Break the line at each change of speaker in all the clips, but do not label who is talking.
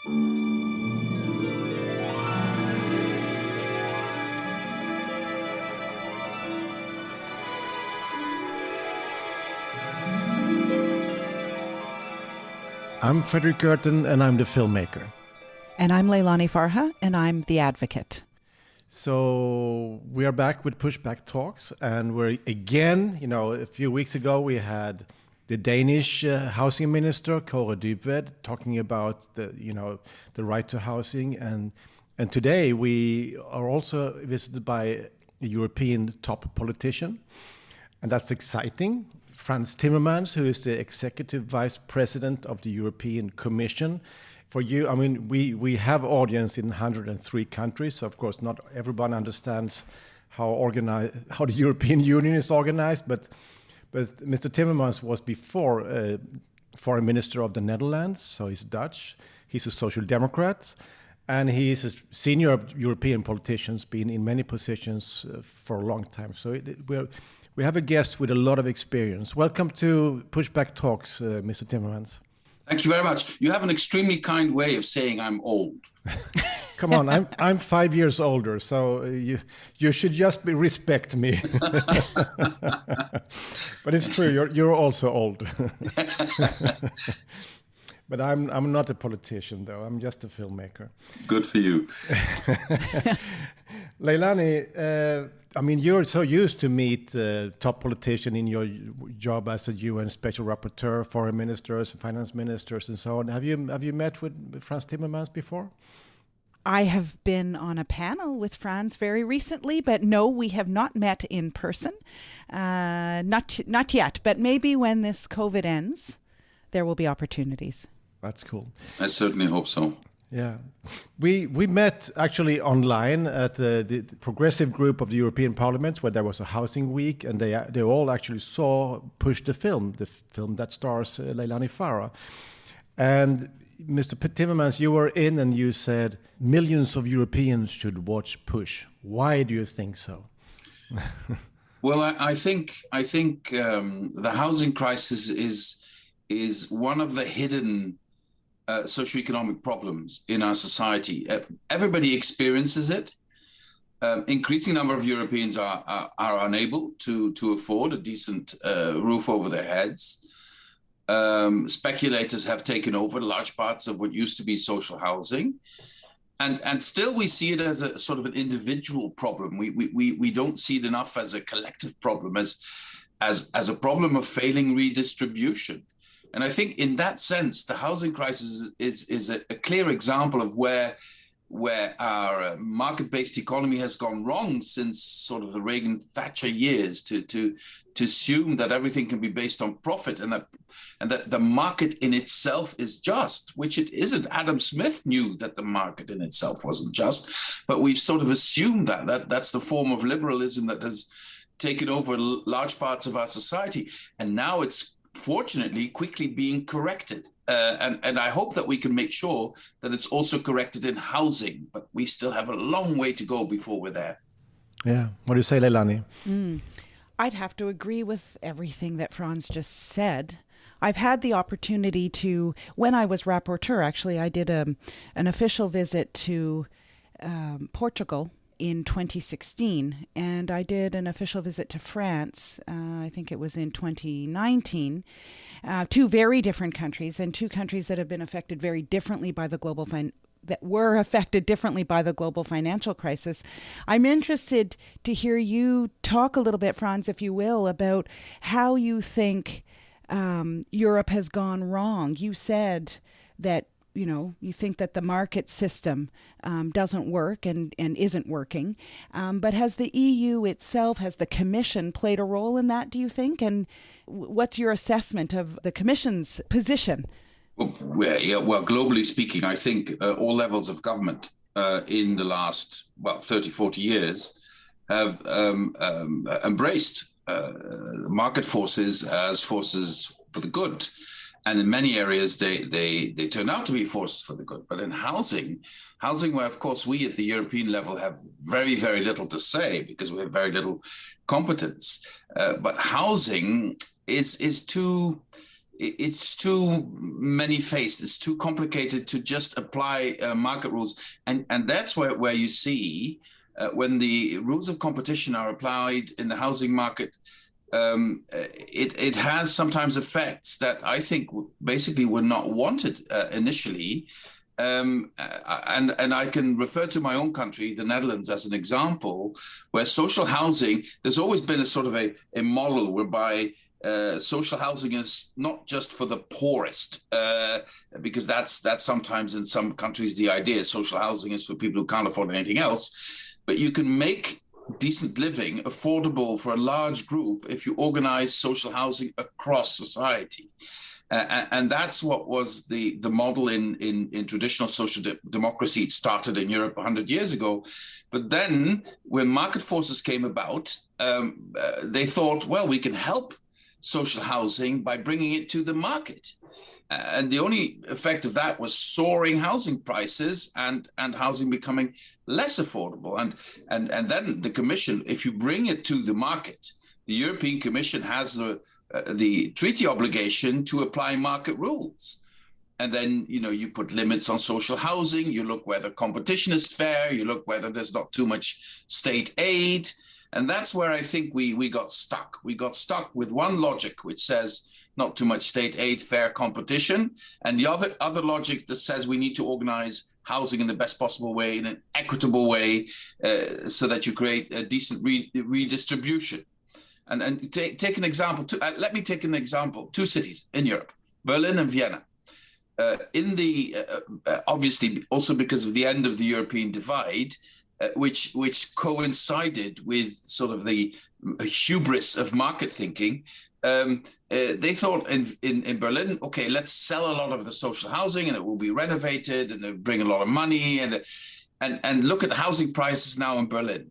I'm Frederick Gerten, and I'm the filmmaker.
And I'm Leilani Farha, and I'm the advocate.
So we are back with Pushback Talks, and we're again, a few weeks ago we had the Danish housing minister, Kåre Dybvad, talking about the right to housing, and today we are also visited by a European top politician, and that's exciting. Frans Timmermans, who is the executive vice president of the European Commission. For you, we have audience in 103 countries, so of course not everyone understands how the European Union is organized, but Mr. Timmermans was before foreign minister of the Netherlands, so he's Dutch. He's a social democrat, and he is a senior European politician, been in many positions for a long time. So we have a guest with a lot of experience. Welcome to Pushback Talks, Mr. Timmermans.
Thank you very much. You have an extremely kind way of saying I'm old.
Come on, I'm 5 years older, so you should just respect me. But it's true, you're also old. But I'm not a politician, though. I'm just a filmmaker.
Good for you.
Leilani, you're so used to meet top politicians in your job as a UN Special Rapporteur, foreign ministers, finance ministers, and so on. Have you met with Frans Timmermans before?
I have been on a panel with Frans very recently, but no, we have not met in person. Not yet, but maybe when this COVID ends, there will be opportunities.
That's cool.
I certainly hope so.
Yeah. We met actually online at the progressive group of the European Parliament, where there was a housing week, and they all actually saw Push the film that stars Leilani Farha. And Mr. Timmermans, you were in and you said millions of Europeans should watch Push. Why do you think so?
Well, I think the housing crisis is one of the hidden socioeconomic problems in our society. Everybody experiences it. Increasing number of Europeans are unable to afford a decent roof over their heads. Speculators have taken over large parts of what used to be social housing. And still we see it as a sort of an individual problem. We don't see it enough as a collective problem, as a problem of failing redistribution. And I think in that sense, the housing crisis is a clear example of where our market-based economy has gone wrong since sort of the Reagan-Thatcher years to assume that everything can be based on profit and that the market in itself is just, which it isn't. Adam Smith knew that the market in itself wasn't just, but we've sort of assumed that's the form of liberalism that has taken over large parts of our society. And now it's fortunately quickly being corrected. And I hope that we can make sure that it's also corrected in housing, but we still have a long way to go before we're there.
Yeah. What do you say, Leilani?
I'd have to agree with everything that Frans just said. I've had the opportunity to, when I was rapporteur, actually, I did an official visit to Portugal in 2016, and I did an official visit to France, I think it was in 2019, two very different countries, and two countries that have been affected very differently by the global financial crisis. I'm interested to hear you talk a little bit, Frans, if you will, about how you think Europe has gone wrong. You said that you think that the market system doesn't work and isn't working. But has the EU itself, has the Commission played a role in that, do you think? And what's your assessment of the Commission's position?
Well, globally speaking, I think all levels of government in the last, 30, 40 years have embraced market forces as forces for the good. And in many areas, they turn out to be forces for the good. But in housing where, of course, we at the European level have very, very little to say because we have very little competence. But housing is too it's too many-faced. It's too complicated to just apply market rules, and that's where you see when the rules of competition are applied in the housing market. It has sometimes effects that I think basically were not wanted initially. And I can refer to my own country, the Netherlands, as an example, where social housing, there's always been a sort of a model whereby social housing is not just for the poorest, because that's sometimes in some countries the idea. Social housing is for people who can't afford anything else. But you can make decent living affordable for a large group if you organize social housing across society. And that's what was the model in traditional social democracy. It started in Europe 100 years ago. But then when market forces came about, they thought, well, we can help social housing by bringing it to the market. And the only effect of that was soaring housing prices and housing becoming less affordable. And then the Commission, if you bring it to the market, the European Commission has the treaty obligation to apply market rules. And then, you put limits on social housing, you look whether competition is fair, you look whether there's not too much state aid. And that's where I think we got stuck. We got stuck with one logic, which says not too much state aid, fair competition. And the other logic that says we need to organize housing in the best possible way, in an equitable way, so that you create a decent redistribution. And take an example. Let me take an example. 2 cities in Europe, Berlin and Vienna. Obviously, also because of the end of the European divide, which coincided with sort of the hubris of market thinking, they thought in Berlin, okay, let's sell a lot of the social housing and it will be renovated and it'll bring a lot of money and look at housing prices now in Berlin.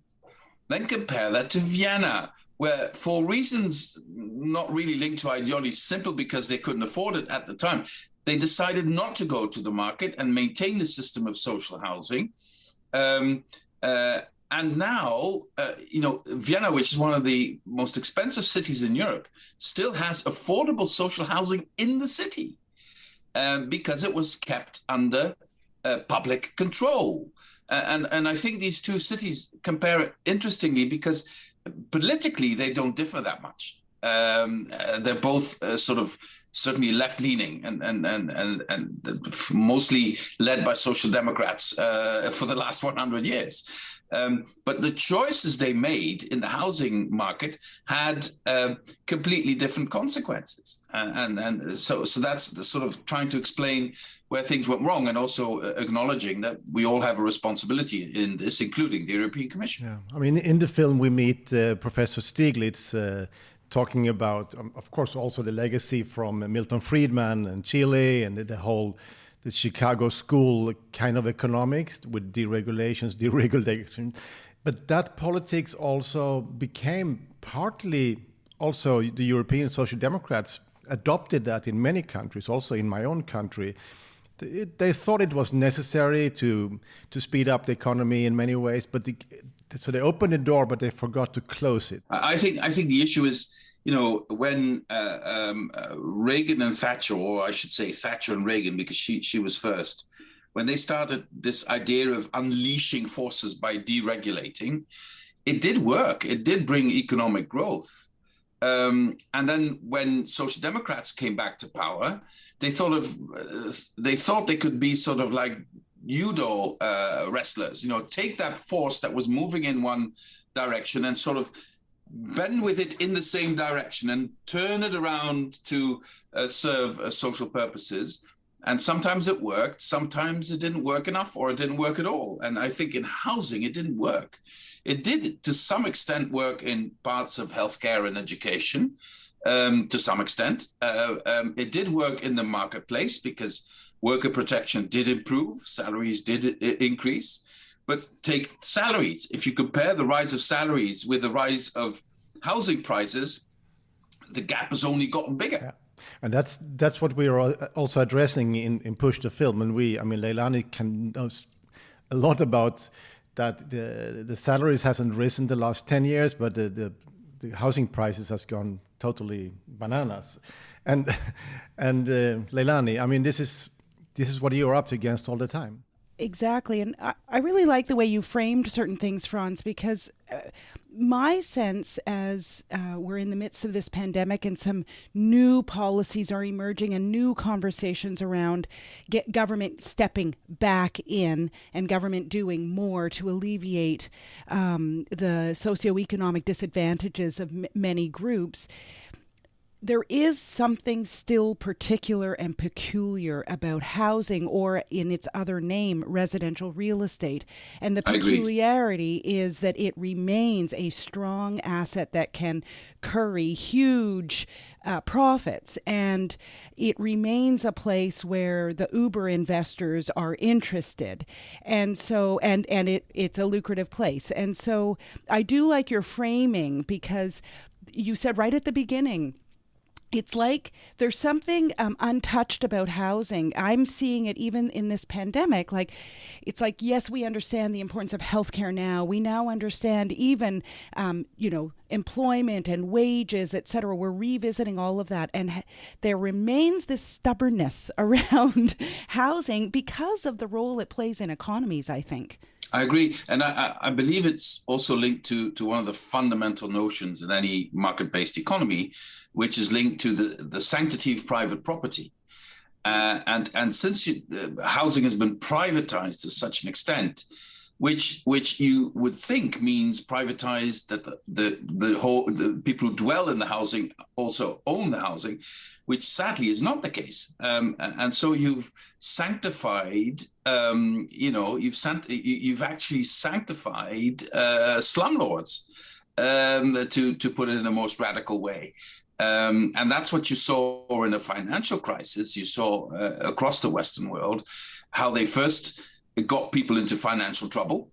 Then compare that to Vienna, where for reasons not really linked to ideology, simple because they couldn't afford it at the time, they decided not to go to the market and maintain the system of social housing. And now, Vienna, which is one of the most expensive cities in Europe, still has affordable social housing in the city because it was kept under public control. And I think these 2 cities compare interestingly because politically they don't differ that much. They're both sort of certainly left-leaning and mostly led by social democrats for the last 100 years. But the choices they made in the housing market had completely different consequences. And so that's the sort of trying to explain where things went wrong and also acknowledging that we all have a responsibility in this, including the European Commission.
Yeah. I mean, in the film, we meet Professor Stiglitz talking about, of course, also the legacy from Milton Friedman and Chile and the Chicago school kind of economics with deregulation. But that politics also became partly also the European Social Democrats adopted that in many countries, also in my own country. They thought it was necessary to speed up the economy in many ways, but so they opened the door, but they forgot to close it.
I think the issue is, when Reagan and Thatcher, or I should say Thatcher and Reagan, because she was first, when they started this idea of unleashing forces by deregulating, it did work. It did bring economic growth. And then when Social Democrats came back to power, they thought they could be sort of like judo wrestlers, take that force that was moving in one direction and sort of bend with it in the same direction and turn it around to serve social purposes. And sometimes it worked, sometimes it didn't work enough, or it didn't work at all. And I think in housing, it didn't work. It did, to some extent, work in parts of healthcare and education, to some extent. It did work in the marketplace because worker protection did improve, salaries did increase. But take salaries. If you compare the rise of salaries with the rise of housing prices, the gap has only gotten bigger.
Yeah. And that's what we are also addressing in Push the Film. And Leilani knows a lot about that. The salaries hasn't risen the last 10 years, but the housing prices has gone totally bananas. And Leilani, I mean, this is what you're up against all the time.
Exactly. And I really like the way you framed certain things, Frans, because my sense as we're in the midst of this pandemic and some new policies are emerging and new conversations around government stepping back in and government doing more to alleviate the socioeconomic disadvantages of many groups. There is something still particular and peculiar about housing, or in its other name, residential real estate. And the peculiarity is that it remains a strong asset that can curry huge profits. And it remains a place where the Uber investors are interested. And so, and it's a lucrative place. And so I do like your framing, because you said right at the beginning, it's like there's something untouched about housing. I'm seeing it even in this pandemic. Like, it's like, yes, we understand the importance of healthcare now. We now understand even, employment and wages, et cetera. We're revisiting all of that. And there remains this stubbornness around housing because of the role it plays in economies, I think.
I agree. And I believe it's also linked to one of the fundamental notions in any market-based economy, which is linked to the sanctity of private property. And since housing has been privatized to such an extent, which you would think means privatized, that the people who dwell in the housing also own the housing, which sadly is not the case. And so you've sanctified, you've actually sanctified slumlords, to put it in the most radical way. And that's what you saw in the financial crisis. You saw across the Western world how they first got people into financial trouble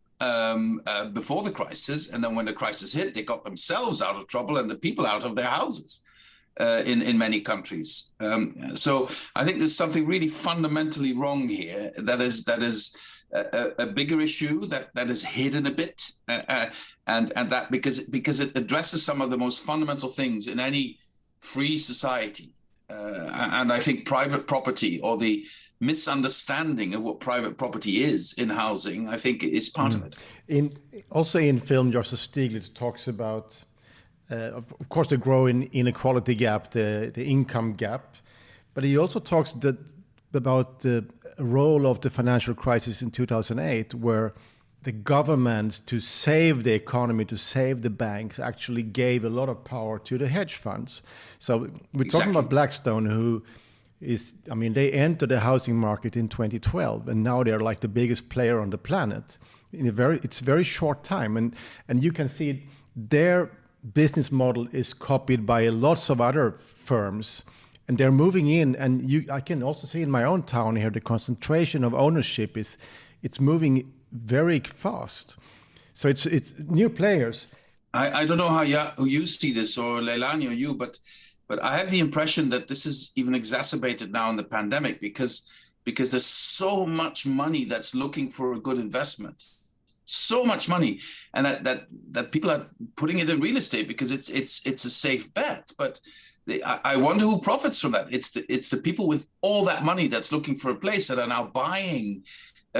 before the crisis. And then when the crisis hit, they got themselves out of trouble and the people out of their houses. In many countries. So I think there's something really fundamentally wrong here that is a bigger issue that is hidden a bit, and that because it addresses some of the most fundamental things in any free society. And I think private property, or the misunderstanding of what private property is in housing, I think is part of it.
In film, Joseph Stiglitz talks about of course, the growing inequality gap, the income gap, but he also talks about the role of the financial crisis in 2008, where the government, to save the economy, to save the banks, actually gave a lot of power to the hedge funds. So we're talking about Blackstone, who they entered the housing market in 2012, and now they're like the biggest player on the planet in it's very short time, and you can see their business model is copied by lots of other firms, and they're moving in. And I can also see in my own town here, the concentration of ownership it's moving very fast. So it's new players.
I don't know how you see this, or Leilani, or you, but I have the impression that this is even exacerbated now in the pandemic because there's so much money that's looking for a good investment. So much money, and that people are putting it in real estate because it's a safe bet. But I wonder who profits from that. It's the people with all that money that's looking for a place that are now buying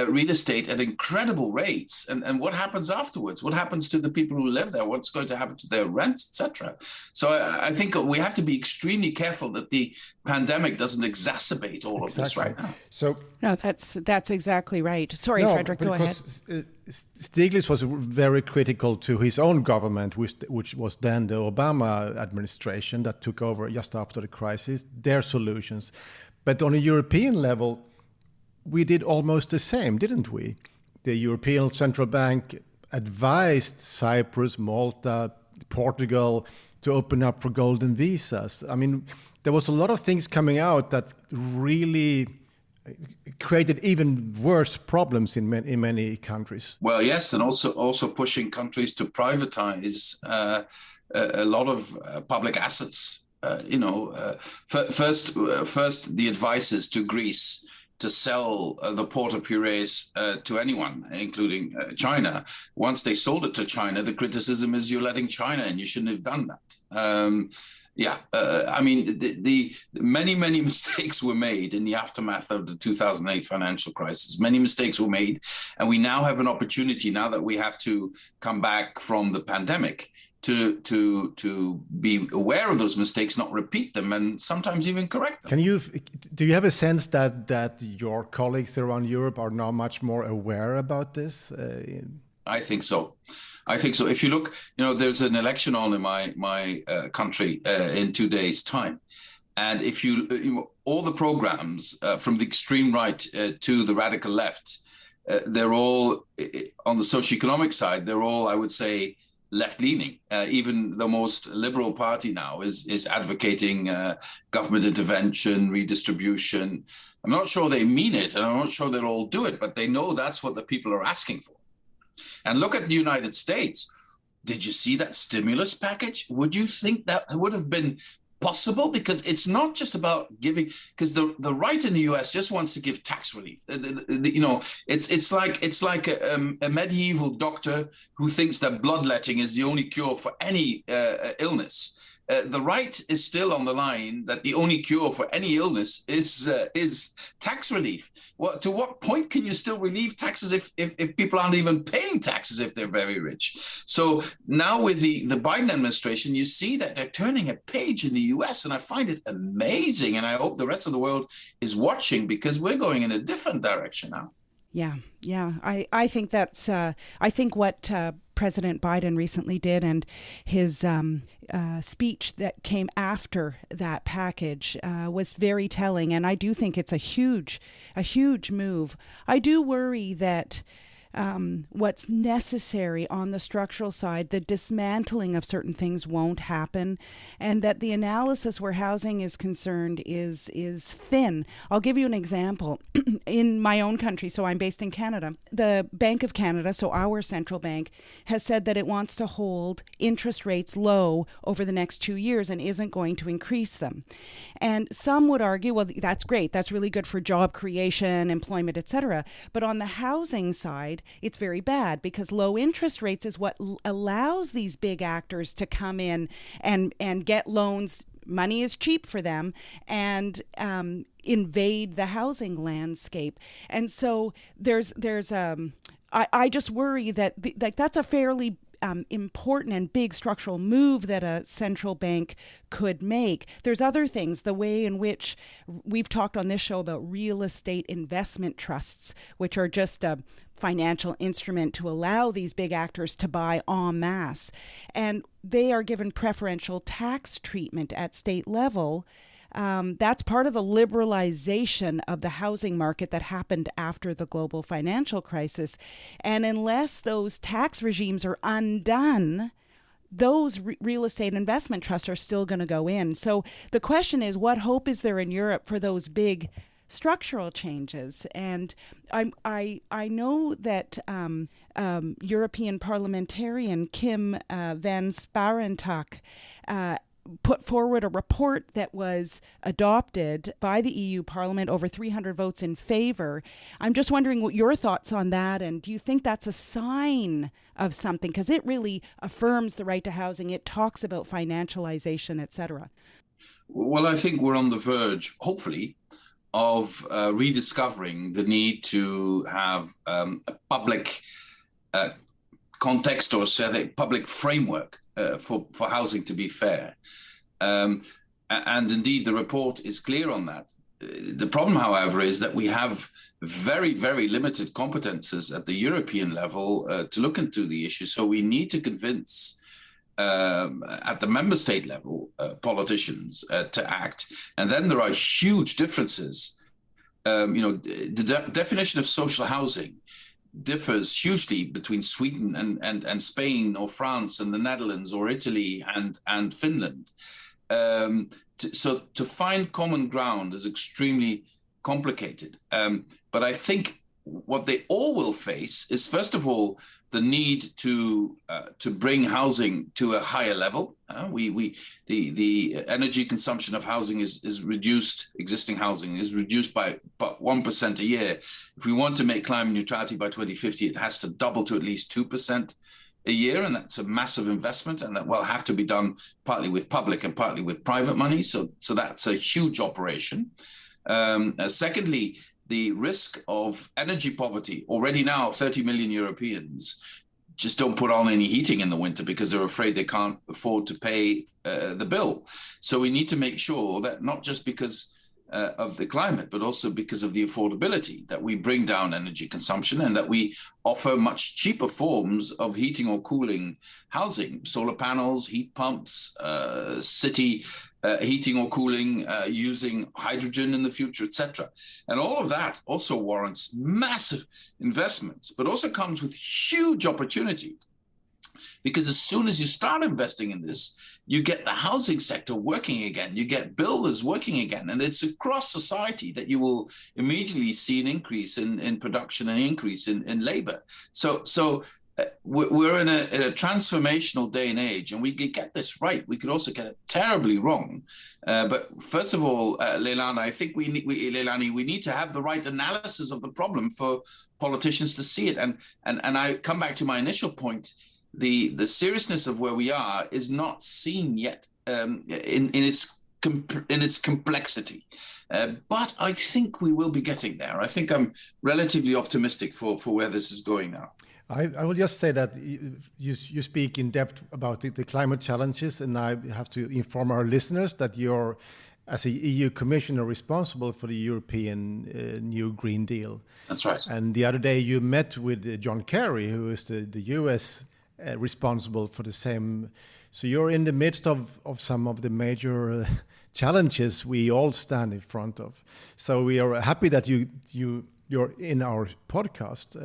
real estate at incredible rates. And what happens afterwards? What happens to the people who live there? What's going to happen to their rents, etc.? So I think we have to be extremely careful that the pandemic doesn't exacerbate all of this right now.
So
no, that's exactly right. Sorry, Frederick, go ahead.
Stiglitz was very critical to his own government, which was then the Obama administration that took over just after the crisis, their solutions. But on a European level, we did almost the same, didn't we? The European Central Bank advised Cyprus, Malta, Portugal to open up for golden visas. I mean, there was a lot of things coming out that really created even worse problems in many countries.
Well, yes, and also pushing countries to privatize a lot of public assets. First the advice is to Greece to sell the port of Piraeus to anyone, including China. Once they sold it to China, the criticism is you're letting China in, you shouldn't have done that. Yeah, I mean, the many mistakes were made in the aftermath of the 2008 financial crisis. Many mistakes were made, and we now have an opportunity, now that we have to come back from the pandemic, to be aware of those mistakes, not repeat them, and sometimes even correct them.
Do you have a sense that your colleagues around Europe are now much more aware about this?
I think so. I think so. If you look, there's an election on in my country in 2 days' time, and if all the programs from the extreme right to the radical left, they're all on the socioeconomic side. They're all, I would say, left-leaning. Even the most liberal party now is advocating government intervention, redistribution. I'm not sure they mean it, and I'm not sure they'll all do it, but they know that's what the people are asking for. And look at the United States. Did you see that stimulus package? Would you think that would have been possible? Because it's not just about giving, because the right in the US just wants to give tax relief. It's like a medieval doctor who thinks that bloodletting is the only cure for any illness. The right is still on the line that the only cure for any illness is tax relief. To what point can you still relieve taxes if people aren't even paying taxes if they're very rich? So now with the Biden administration, you see that they're turning a page in the US, and I find it amazing. And I hope the rest of the world is watching, because we're going in a different direction now.
Yeah. I think that's, I think what President Biden recently did, and his speech that came after that package was very telling. And I do think it's a huge move. I do worry that what's necessary on the structural side, the dismantling of certain things won't happen, and that the analysis where housing is concerned is thin. I'll give you an example. In my own country, so I'm based in Canada, the Bank of Canada, so our central bank, has said that it wants to hold interest rates low over the next 2 years and isn't going to increase them. And some would argue, well, that's great. That's really good for job creation, employment, etc. But on the housing side, it's very bad, because low interest rates is what allows these big actors to come in and get loans. Money is cheap for them, and invade the housing landscape. And so I just worry that that's a fairly important and big structural move that a central bank could make. There's other things, the way in which we've talked on this show about real estate investment trusts, which are just a financial instrument to allow these big actors to buy en masse. And they are given preferential tax treatment at state level. That's part of the liberalization of the housing market that happened after the global financial crisis. And unless those tax regimes are undone, those real estate investment trusts are still going to go in. So the question is, what hope is there in Europe for those big structural changes? And I know that European parliamentarian Kim van Sparentak put forward a report that was adopted by the EU Parliament, over 300 votes in favor. I'm just wondering what your thoughts on that, and do you think that's a sign of something? Because it really affirms the right to housing. It talks about financialization, etc.
Well, I think we're on the verge, hopefully, of rediscovering the need to have a public context, or say a public framework for housing to be fair. And indeed, the report is clear on that. The problem, however, is that we have very, very limited competences at the European level to look into the issue. So we need to convince at the member state level politicians to act. And then there are huge differences. The definition of social housing differs hugely between Sweden and Spain, or France and the Netherlands, or Italy and Finland. So to find common ground is extremely complicated. But I think what they all will face is, first of all, the need to bring housing to a higher level. The energy consumption of housing is reduced. Existing housing is reduced by about 1% a year. If we want to make climate neutrality by 2050, it has to double to at least 2% a year, and that's a massive investment, and that will have to be done partly with public and partly with private money. So that's a huge operation. Secondly, the risk of energy poverty. Already now, 30 million Europeans just don't put on any heating in the winter because they're afraid they can't afford to pay the bill. So we need to make sure that not just because of the climate, but also because of the affordability, that we bring down energy consumption and that we offer much cheaper forms of heating or cooling housing, solar panels, heat pumps, city heating or cooling using hydrogen in the future, etc. And all of that also warrants massive investments, but also comes with huge opportunity. Because as soon as you start investing in this, you get the housing sector working again, you get builders working again, and it's across society that you will immediately see an increase in production and increase in labor. So we're in a transformational day and age, and we could get this right. We could also get it terribly wrong. But first of all, Leilani, I think we need to have the right analysis of the problem for politicians to see it. And I come back to my initial point. The seriousness of where we are is not seen yet in its complexity. But I think we will be getting there. I think I'm relatively optimistic for where this is going now.
I will just say that you speak in depth about the climate challenges, and I have to inform our listeners that you're, as a EU commissioner, responsible for the European new Green Deal.
That's right.
And the other day you met with John Kerry, who is the US responsible for the same. So you're in the midst of some of the major challenges we all stand in front of. So we are happy that you're in our podcast.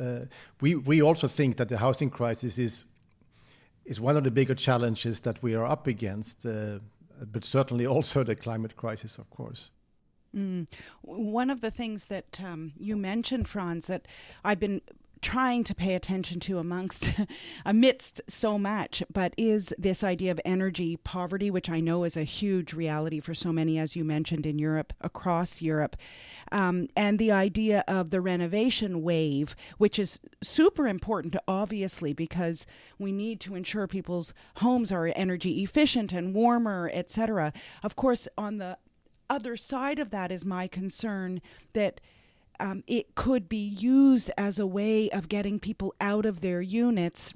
We also think that the housing crisis is one of the bigger challenges that we are up against, but certainly also the climate crisis, of course.
One of the things that you mentioned, Frans, that I've been trying to pay attention to amidst so much, but is this idea of energy poverty, which I know is a huge reality for so many, as you mentioned, in Europe, across Europe, and the idea of the renovation wave, which is super important, obviously, because we need to ensure people's homes are energy efficient and warmer, etc. Of course, on the other side of that is my concern that it could be used as a way of getting people out of their units.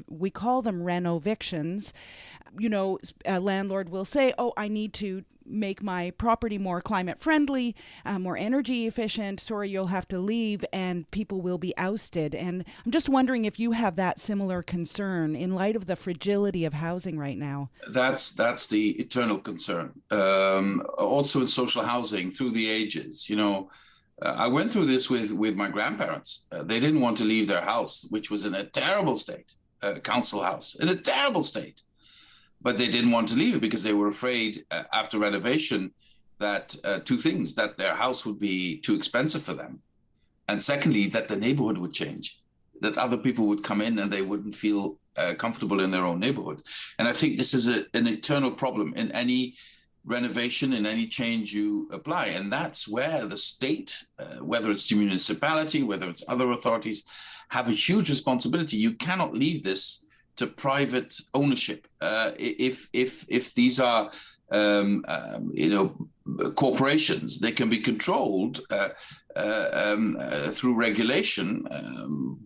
We call them renovictions. You know, a landlord will say, oh, I need to make my property more climate friendly, more energy efficient. Sorry, you'll have to leave, and people will be ousted. And I'm just wondering if you have that similar concern in light of the fragility of housing right now.
That's the eternal concern. Also in social housing through the ages, you know, I went through this with my grandparents. They didn't want to leave their house, which was in a terrible state, council house, in a terrible state. But they didn't want to leave it because they were afraid after renovation that two things, that their house would be too expensive for them. And secondly, that the neighborhood would change, that other people would come in and they wouldn't feel comfortable in their own neighborhood. And I think this is an eternal problem in any renovation, in any change you apply. And that's where the state, whether it's the municipality, whether it's other authorities, have a huge responsibility. You cannot leave this to private ownership. If these are, corporations, they can be controlled through regulation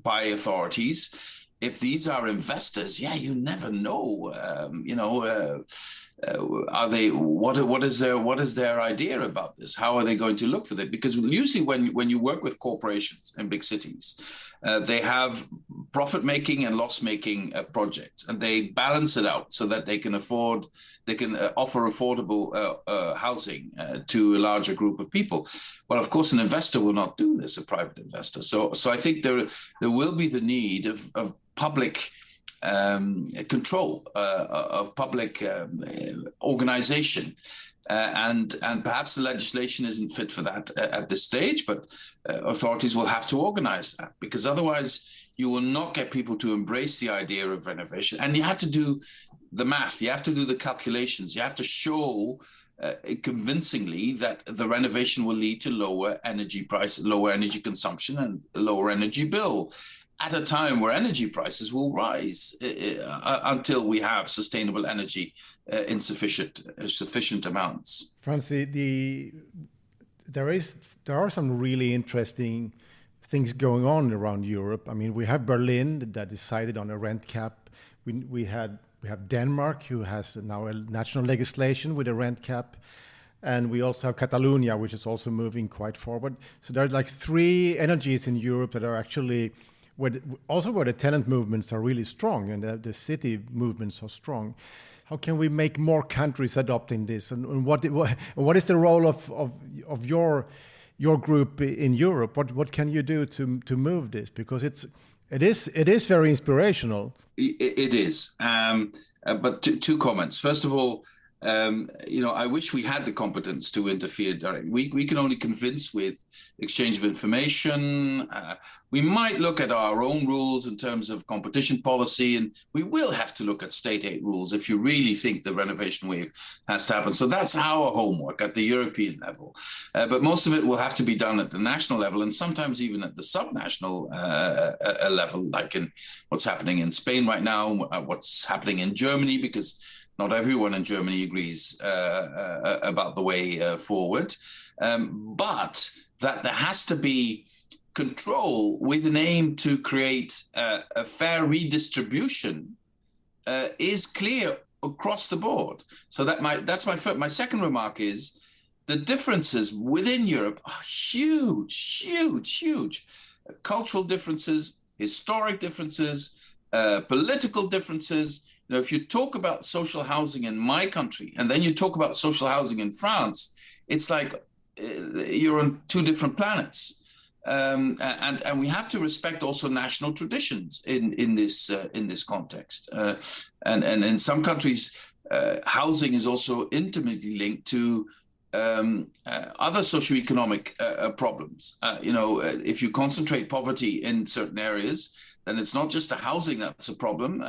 by authorities. If these are investors, you never know. Are they? What is their idea about this? How are they going to look for that? Because usually, when you work with corporations in big cities, they have profit-making and loss-making projects, and they balance it out so that they can offer affordable housing to a larger group of people. Well, of course, an investor will not do this, a private investor. So I think there will be the need of public control, of public organization. And perhaps the legislation isn't fit for that at this stage, but authorities will have to organize that, because otherwise you will not get people to embrace the idea of renovation. And you have to do the math, you have to do the calculations, you have to show convincingly that the renovation will lead to lower energy price, lower energy consumption, and lower energy bill. at a time where energy prices will rise until we have sustainable energy in sufficient amounts.
Frans, there are some really interesting things going on around Europe. I mean, we have Berlin that decided on a rent cap. We have Denmark, who has now a national legislation with a rent cap. And we also have Catalonia, which is also moving quite forward. So there's like three energies in Europe that are actually where the tenant movements are really strong, and the city movements are strong. How can we make more countries adopting this? And what is the role of your group in Europe? What can you do to move this? Because it is very inspirational.
It is. But two comments. First of all, I wish we had the competence to interfere directly. We can only convince with exchange of information. We might look at our own rules in terms of competition policy, and we will have to look at state aid rules if you really think the renovation wave has to happen. So that's our homework at the European level. But most of it will have to be done at the national level, and sometimes even at the subnational level, like in what's happening in Spain right now, what's happening in Germany, because not everyone in Germany agrees about the way forward, but that there has to be control with an aim to create a fair redistribution is clear across the board. So that's my second remark is the differences within Europe are huge, huge, huge. Cultural differences, historic differences, political differences. Now, if you talk about social housing in my country and then you talk about social housing in France, it's like you're on two different planets. And we have to respect also national traditions in this context. And in some countries, housing is also intimately linked to other socioeconomic problems. If you concentrate poverty in certain areas, then it's not just the housing that's a problem.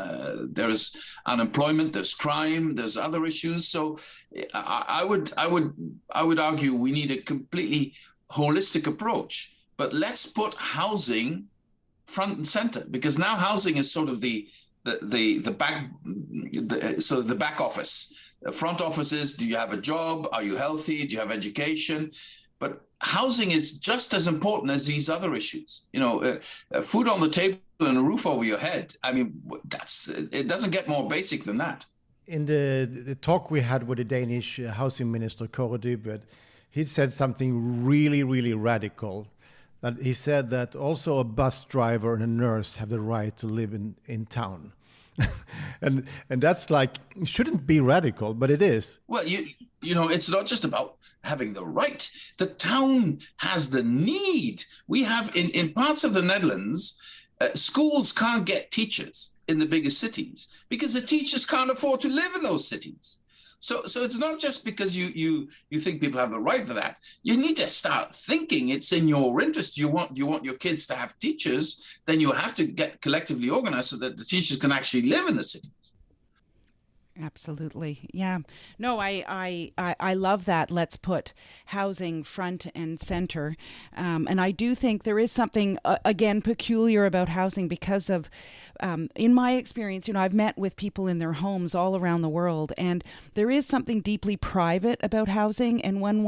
There's unemployment, there's crime, there's other issues. So I would argue we need a completely holistic approach. But let's put housing front and center, because now housing is sort of the back office. The front office is: do you have a job? Are you healthy? Do you have education? But housing is just as important as these other issues. Food on the table and a roof over your head. I mean, it doesn't get more basic than that.
In the talk we had with the Danish housing minister, Kåre Dybvad, he said something really, really radical. That he said that also a bus driver and a nurse have the right to live in town. and that's like, it shouldn't be radical, but it is.
Well, it's not just about having the right. The town has the need. We have in parts of the Netherlands, schools can't get teachers in the biggest cities because the teachers can't afford to live in those cities. So it's not just because you think people have the right for that. You need to start thinking it's in your interest. You want your kids to have teachers, then you have to get collectively organized so that the teachers can actually live in the cities.
Absolutely. Yeah. No, I love that. Let's put housing front and center. And I do think there is something, again, peculiar about housing because of, in my experience, I've met with people in their homes all around the world, and there is something deeply private about housing. And when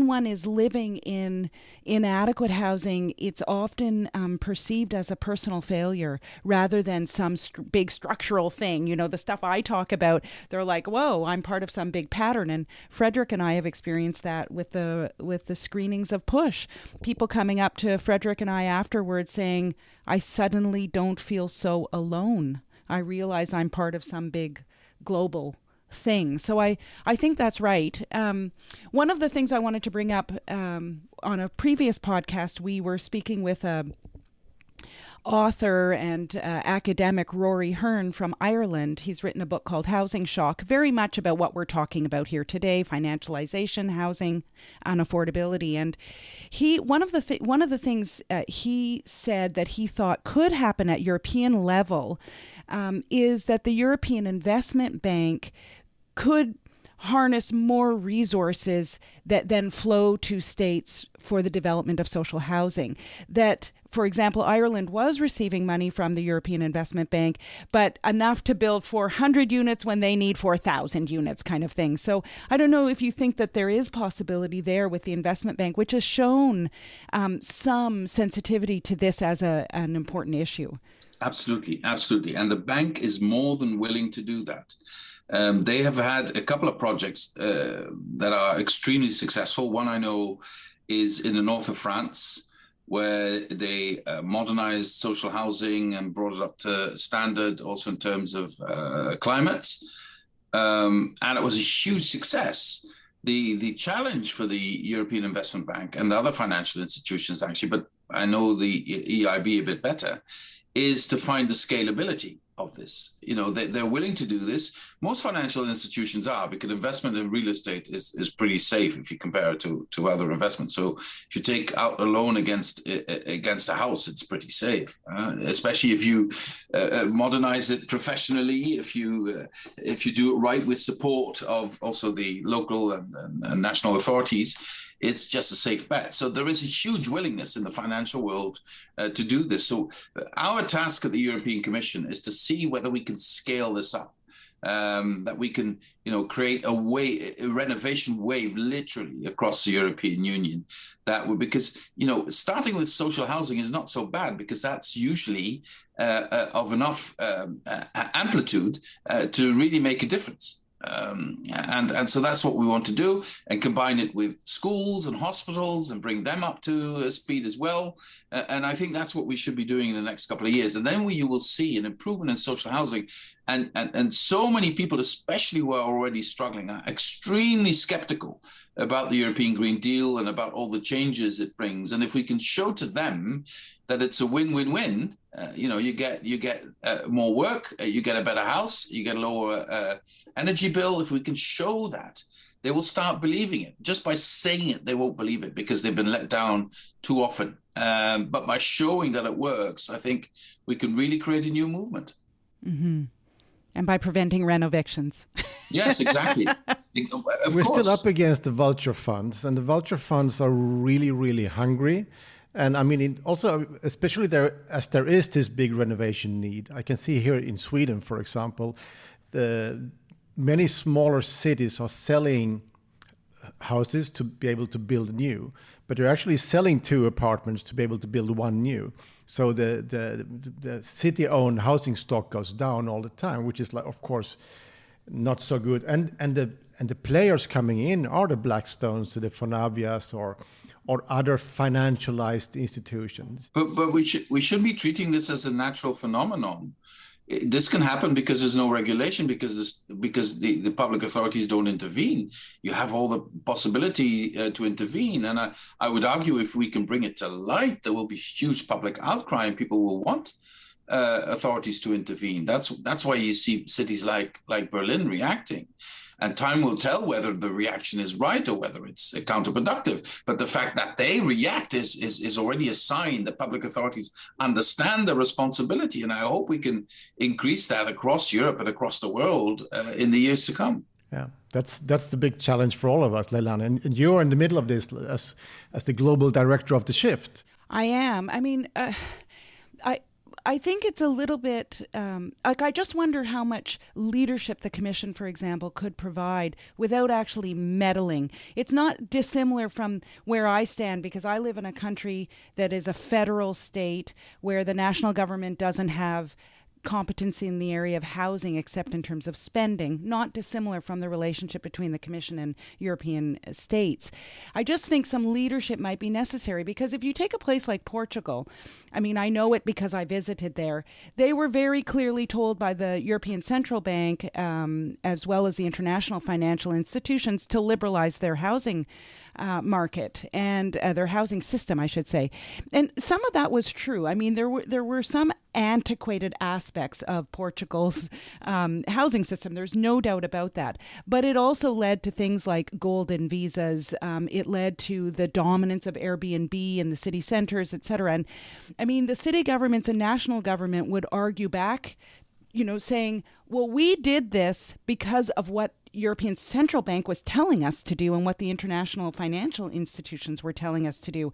one is living in inadequate housing, it's often perceived as a personal failure rather than some big structural thing. The stuff I talk about, they're like, whoa, I'm part of some big pattern. And Frederick and I have experienced that with the screenings of Push. People coming up to Frederick and I afterwards saying, I suddenly don't feel so alone. I realize I'm part of some big global thing. So I think that's right. One of the things I wanted to bring up on a previous podcast, we were speaking with a author and academic Rory Hearn from Ireland. He's written a book called Housing Shock, very much about what we're talking about here today: financialization, housing, and affordability. And one of the things he said that he thought could happen at European level is that the European Investment Bank could harness more resources that then flow to states for the development of social housing. That, for example, Ireland was receiving money from the European Investment Bank, but enough to build 400 units when they need 4,000 units kind of thing. So I don't know if you think that there is possibility there with the investment bank, which has shown some sensitivity to this as an important issue.
Absolutely, absolutely. And the bank is more than willing to do that. They have had a couple of projects that are extremely successful. One I know is in the north of France, where they modernized social housing and brought it up to standard, also in terms of climate. And it was a huge success. The challenge for the European Investment Bank and the other financial institutions, actually, but I know the EIB a bit better, is to find the scalability of this. They're willing to do this. Most financial institutions are, because investment in real estate is pretty safe if you compare it to other investments. So if you take out a loan against a house, it's pretty safe, especially if you modernize it professionally, if you do it right with support of also the local and national authorities. It's just a safe bet. So there is a huge willingness in the financial world to do this. So our task at the European Commission is to see whether we can scale this up, that we can, create a renovation wave literally across the European Union. Because, starting with social housing is not so bad, because that's usually of enough amplitude to really make a difference. And so that's what we want to do, and combine it with schools and hospitals and bring them up to speed as well. And I think that's what we should be doing in the next couple of years. And then you will see an improvement in social housing. And so many people, especially who are already struggling, are extremely skeptical about the European Green Deal and about all the changes it brings. And if we can show to them that it's a win-win-win, you get more work, you get a better house, you get a lower energy bill. If we can show that, they will start believing it. Just by saying it, they won't believe it because they've been let down too often. But by showing that it works, I think we can really create a new movement.
Mm-hmm. And by preventing renovictions.
Yes, exactly.
We're still up against the vulture funds, and the vulture funds are really, really hungry. And I mean, also, especially there is this big renovation need. I can see here in Sweden, for example, many smaller cities are selling houses to be able to build new, but they're actually selling 2 apartments to be able to build 1 new. So the city-owned housing stock goes down all the time, which is, like, of course, not so good. And the players coming in are the Blackstones, the Fonavias, or other financialized institutions.
But we should be treating this as a natural phenomenon. This can happen because there's no regulation, because the public authorities don't intervene. You have all the possibility to intervene. And I would argue if we can bring it to light, there will be huge public outcry and people will want authorities to intervene. That's why you see cities like Berlin reacting. And time will tell whether the reaction is right or whether it's counterproductive. But the fact that they react is already a sign that public authorities understand the responsibility. And I hope we can increase that across Europe and across the world in the years to come.
Yeah, that's the big challenge for all of us, Leilani. And you're in the middle of this as the global director of the shift.
I am. I mean, I think it's a little bit, I just wonder how much leadership the Commission, for example, could provide without actually meddling. It's not dissimilar from where I stand, because I live in a country that is a federal state where the national government doesn't have competency in the area of housing except in terms of spending, not dissimilar from the relationship between the Commission and European states. I just think some leadership might be necessary, because if you take a place like Portugal, I mean, I know it because I visited there. They were very clearly told by the European Central Bank, as well as the international financial institutions, to liberalize their housing market and their housing system, I should say. And some of that was true. I mean, there were some antiquated aspects of Portugal's housing system. There's no doubt about that. But it also led to things like golden visas. It led to the dominance of Airbnb in the city centers, et cetera. And I mean, the city governments and national government would argue back, saying, well, we did this because of what European Central Bank was telling us to do and what the international financial institutions were telling us to do.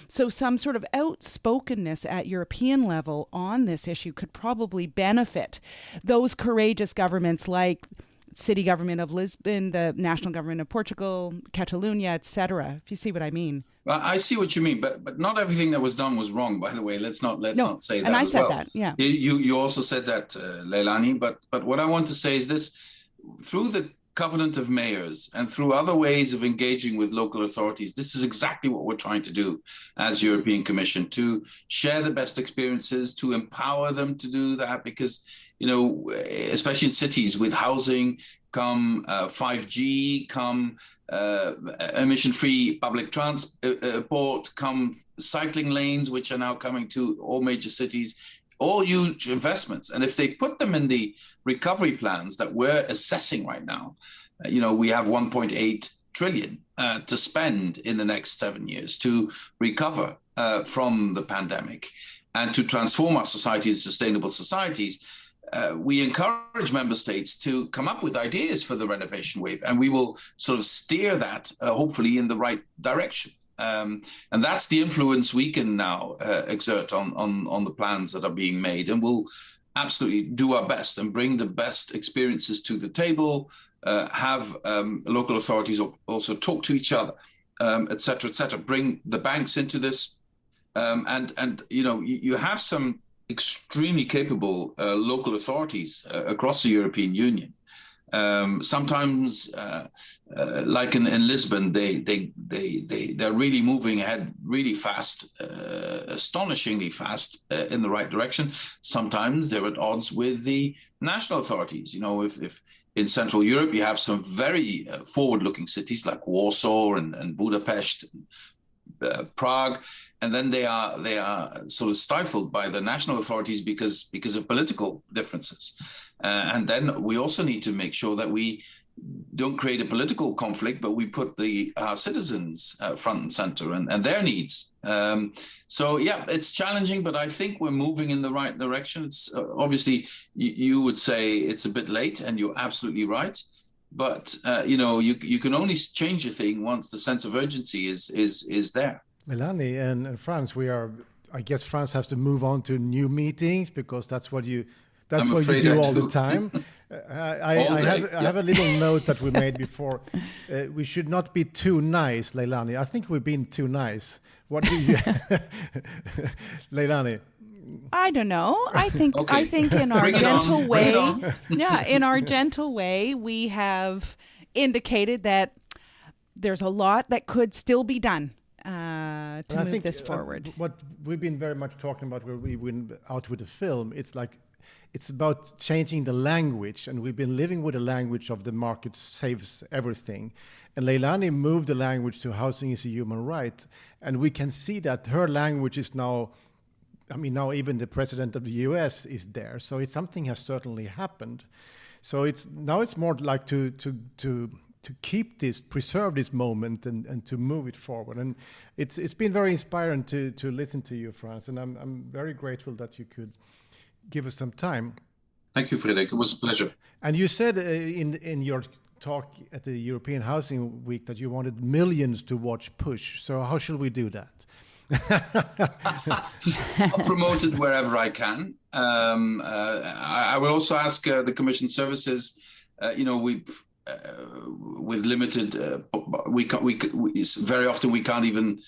So some sort of outspokenness at European level on this issue could probably benefit those courageous governments like city government of Lisbon, the national government of Portugal, Catalonia, etc. If you see what I mean.
Well, I see what you mean, but not everything that was done was wrong. By the way, let's not say that.
And I
as
said
well.
that. Yeah.
You also said that, Leilani. But what I want to say is this: through the Covenant of Mayors and through other ways of engaging with local authorities, this is exactly what we're trying to do as European Commission, to share the best experiences, to empower them to do that, because, especially in cities with housing, come 5G, come emission-free public transport, come cycling lanes, which are now coming to all major cities, all huge investments. And if they put them in the recovery plans that we're assessing right now, we have 1.8 trillion to spend in the next 7 years to recover from the pandemic and to transform our society into sustainable societies. We encourage member states to come up with ideas for the renovation wave, and we will sort of steer that, hopefully, in the right direction. And that's the influence we can now exert on the plans that are being made, and we'll absolutely do our best and bring the best experiences to the table, have local authorities also talk to each other, et cetera, bring the banks into this. And you have some extremely capable local authorities across the European Union. Sometimes, like in Lisbon, they're really moving ahead really fast, astonishingly fast in the right direction. Sometimes they're at odds with the national authorities. If in Central Europe you have some very forward-looking cities like Warsaw and Budapest, and, Prague, and then they are sort of stifled by the national authorities because of political differences. And then we also need to make sure that we don't create a political conflict, but we put our citizens front and center and their needs. So yeah, it's challenging, but I think we're moving in the right direction. It's obviously you would say it's a bit late, and you're absolutely right. But you can only change a thing once the sense of urgency is there.
Melanie and Frans, I guess Frans has to move on to new meetings, because that's what you do all the time. I have a little note that we made before. We should not be too nice, Leilani. I think we've been too nice. What do you, Leilani?
I don't know. I think in our gentle way, in our gentle way, we have indicated that there's a lot that could still be done to move this forward.
What we've been very much talking about, where we went out with the film, it's about changing the language, and we've been living with the language of the market saves everything. And Leilani moved the language to housing is a human right, and we can see that her language is now. Now even the president of the US is there, so something has certainly happened. So it's more like to keep this, preserve this moment, and to move it forward. And it's been very inspiring to listen to you, Frans, and I'm very grateful that you could give us some time.
Thank you, Frederik. It was a pleasure.
And you said in your talk at the European Housing Week that you wanted millions to watch Push. So how shall we do that?
I'll promote it wherever I can. I will also ask the Commission services. With limited, very often we can't even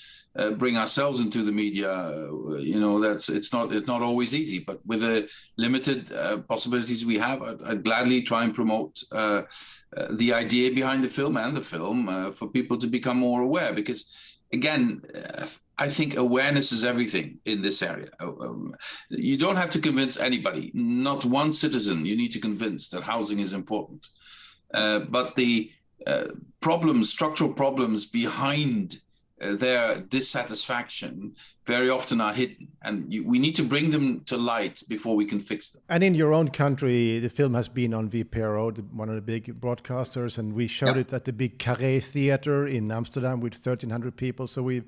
bring ourselves into the media. It's not always easy. But with the limited possibilities we have, I'd gladly try and promote the idea behind the film and the film for people to become more aware. Because again, I think awareness is everything in this area. You don't have to convince anybody, not one citizen you need to convince that housing is important. But the structural problems behind their dissatisfaction very often are hidden, and we need to bring them to light before we can fix them.
And in your own country, the film has been on VPRO, one of the big broadcasters, and we showed it at the big Carré Theater in Amsterdam with 1,300 people. So we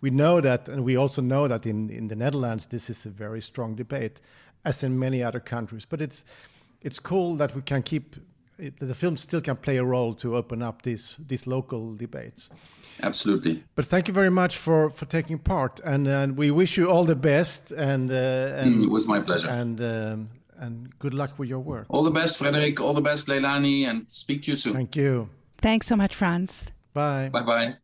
know that, and we also know that in the Netherlands, this is a very strong debate, as in many other countries. But it's cool that we can keep the film still can play a role to open up these local debates.
Absolutely.
But thank you very much for taking part, and we wish you all the best. And
it was my pleasure.
And good luck with your work.
All the best, Frederick. All the best, Leilani, and speak to you soon.
Thank you.
Thanks so much, Frans.
Bye.
Bye.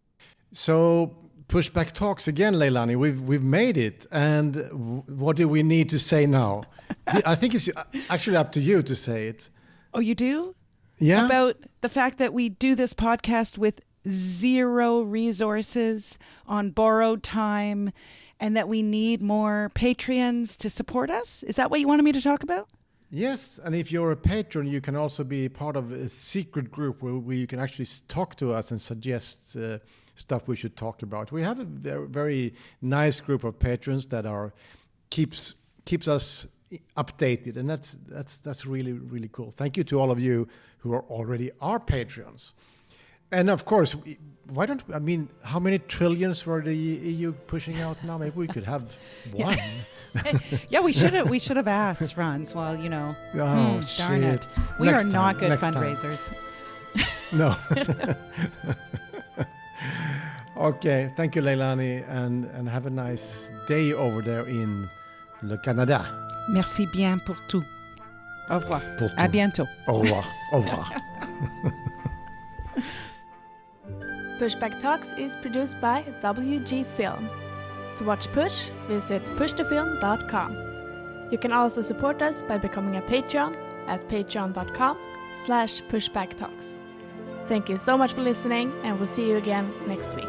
So Pushback Talks again, Leilani. We've made it, and what do we need to say now? I think it's actually up to you to say it.
Oh, you do?
Yeah.
About the fact that we do this podcast with zero resources on borrowed time, and that we need more Patreons to support us? Is that what you wanted me to talk about?
Yes, and if you're a patron, you can also be part of a secret group where you can actually talk to us and suggest stuff we should talk about. We have a very, very nice group of patrons that keeps us updated, and that's really, really cool. Thank you to all of you who are already our patrons. And of course, how many trillions were the EU pushing out now? Maybe we could have one.
Yeah, we should have asked, Frans. Well,
Oh,
darn
shit.
it. We
Next
are
time,
not good
next time.
fundraisers.
No. Okay, thank you, Leilani, and have a nice day over there in le Canada.
Merci bien pour tout. Au revoir.
Pour tout.
À bientôt.
Au revoir. Au revoir.
Pushback Talks is produced by WG Film. To watch Push, visit pushthefilm.com. You can also support us by becoming a Patreon at patreon.com/pushbacktalks. Thank you so much for listening, and we'll see you again next week.